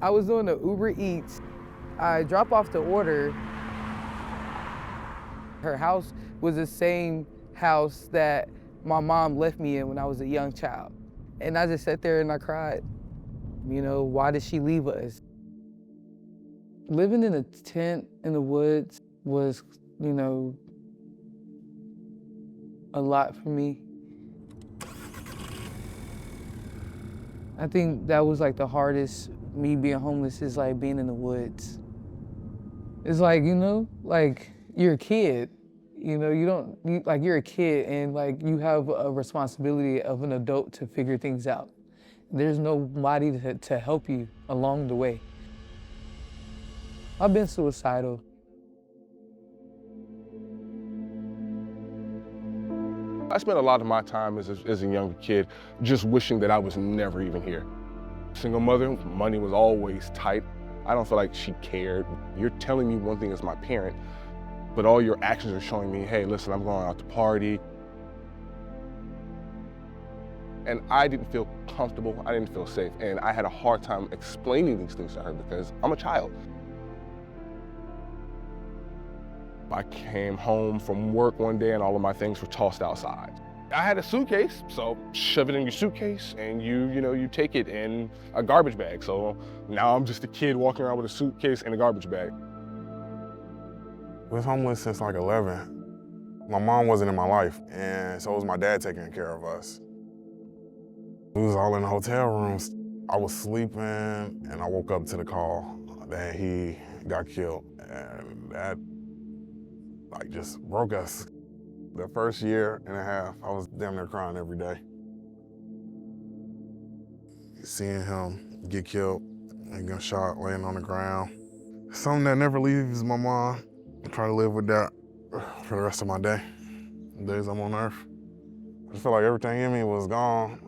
I was doing the Uber Eats. I drop off the order. Her house was the same house that my mom left me in when I was a young child. And I just sat there and I cried. You know, why did she leave us? Living in a tent in the woods was, you know, a lot for me. I think that was like the hardest, me being homeless, is like being in the woods. It's like, you know, like you're a kid, you know, you're a kid and like you have a responsibility of an adult to figure things out. There's nobody to help you along the way. I've been suicidal. I spent a lot of my time as a younger kid just wishing that I was never even here. Single mother, money was always tight. I don't feel like she cared. You're telling me one thing as my parent, but all your actions are showing me, hey, listen, I'm going out to party. And I didn't feel comfortable, I didn't feel safe, and I had a hard time explaining these things to her because I'm a child. I came home from work one day and all of my things were tossed outside. I had a suitcase, so shove it in your suitcase and you take it in a garbage bag. So now I'm just a kid walking around with a suitcase and a garbage bag. I was homeless since like 11. My mom wasn't in my life, and so was my dad taking care of us. We was all in the hotel rooms. I was sleeping and I woke up to the call that he got killed, and that like just broke us. The first year and a half, I was damn near crying every day. Seeing him get killed and got shot laying on the ground. Something that never leaves my mind. I try to live with that for the rest of my days I'm on earth. I just feel like everything in me was gone.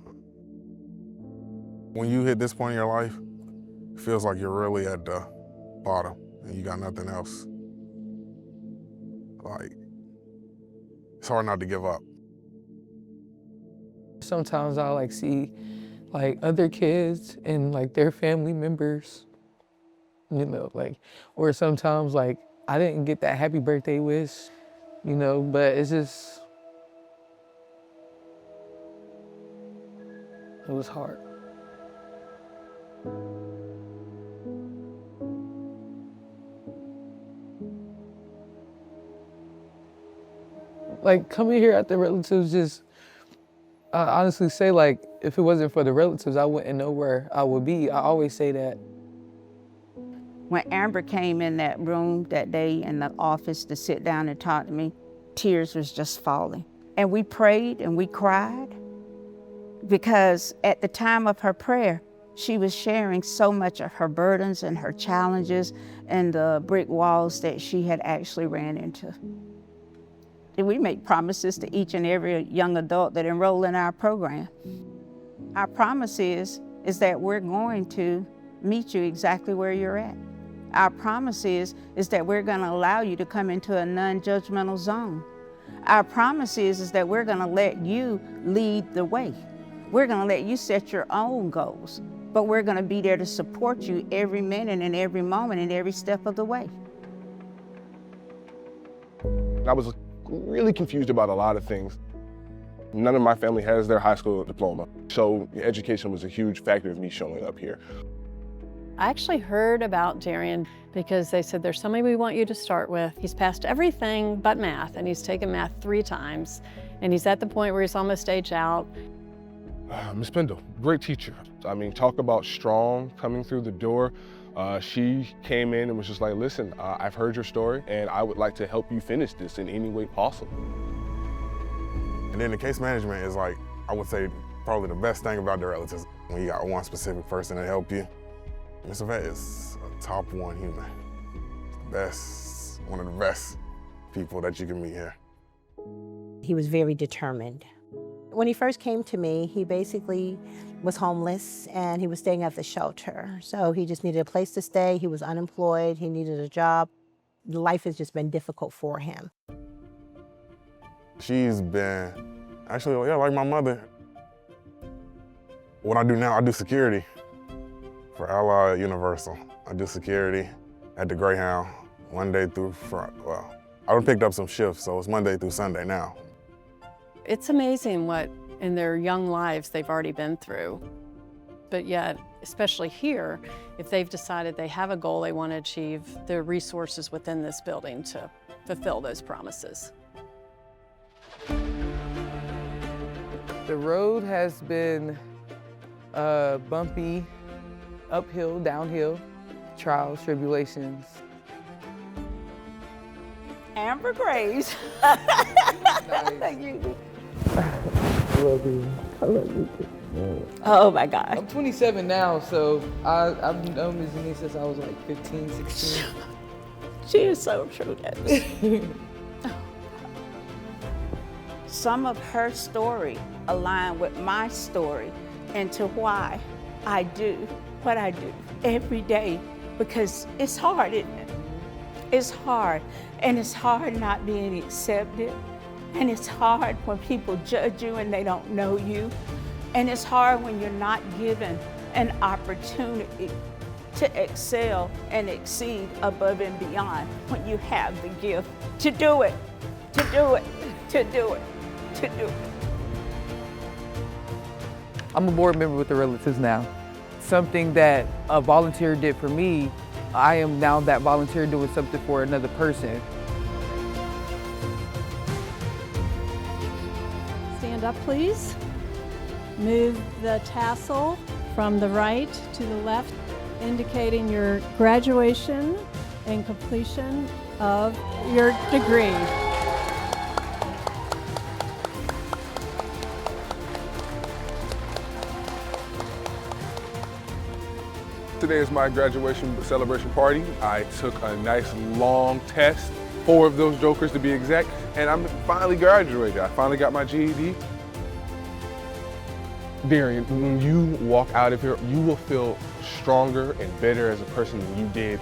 When you hit this point in your life, it feels like you're really at the bottom and you got nothing else. Like, it's hard not to give up. Sometimes I like see like other kids and like their family members, you know, like, or sometimes like I didn't get that happy birthday wish, you know, but it's just, it was hard. Like coming here at the relatives, just, I honestly say like, if it wasn't for the relatives, I wouldn't know where I would be. I always say that. When Amber came in that room that day in the office to sit down and talk to me, tears was just falling. And we prayed and we cried because at the time of her prayer, she was sharing so much of her burdens and her challenges and the brick walls that she had actually ran into. And we make promises to each and every young adult that enroll in our program. Our promise is that we're going to meet you exactly where you're at. Our promise is that we're gonna allow you to come into a non-judgmental zone. Our promise is that we're gonna let you lead the way. We're gonna let you set your own goals, but we're gonna be there to support you every minute and every moment and every step of the way. I was really confused about a lot of things. None of my family has their high school diploma, so education was a huge factor of me showing up here. I actually heard about Darian because they said, there's somebody we want you to start with. He's passed everything but math, and he's taken math 3 times, and he's at the point where he's almost age out. Ms. Pendle, great teacher. I mean, talk about strong coming through the door. She came in and was just like, listen, I've heard your story, and I would like to help you finish this in any way possible. And then the case management is like, I would say, probably the best thing about the relatives. When you got one specific person to help you. Mr. Vet is a top 1 human. One of the best people that you can meet here. He was very determined. When he first came to me, he basically was homeless and he was staying at the shelter. So he just needed a place to stay. He was unemployed. He needed a job. Life has just been difficult for him. She's been, actually, yeah, like my mother. What I do now, I do security. For Allied Universal, I do security at the Greyhound, Monday through Friday. Well, I picked up some shifts, so it's Monday through Sunday now. It's amazing what in their young lives they've already been through. But yet, especially here, if they've decided they have a goal they want to achieve, there are resources within this building to fulfill those promises. The road has been bumpy, uphill, downhill, trials, tribulations. Amber Grace. Nice. You- I love you. I love you. Oh my God. I'm 27 now, so I've known Ms. Denise since I was like 15, 16. She is so true. Some of her story align with my story and to why I do what I do every day, because it's hard, isn't it? It's hard, and it's hard not being accepted, and it's hard when people judge you and they don't know you, and it's hard when you're not given an opportunity to excel and exceed above and beyond when you have the gift to do it, to do it, to do it, to do it. I'm a board member with the Relatives now. Something that a volunteer did for me, I am now that volunteer doing something for another person. Stand up, please. Move the tassel from the right to the left, indicating your graduation and completion of your degree. Today is my graduation celebration party. I took a nice long test, 4 of those jokers to be exact, and I'm finally graduated. I finally got my GED. Darian, when you walk out of here, you will feel stronger and better as a person than you did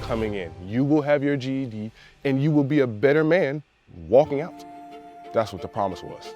coming in. You will have your GED, and you will be a better man walking out. That's what the promise was.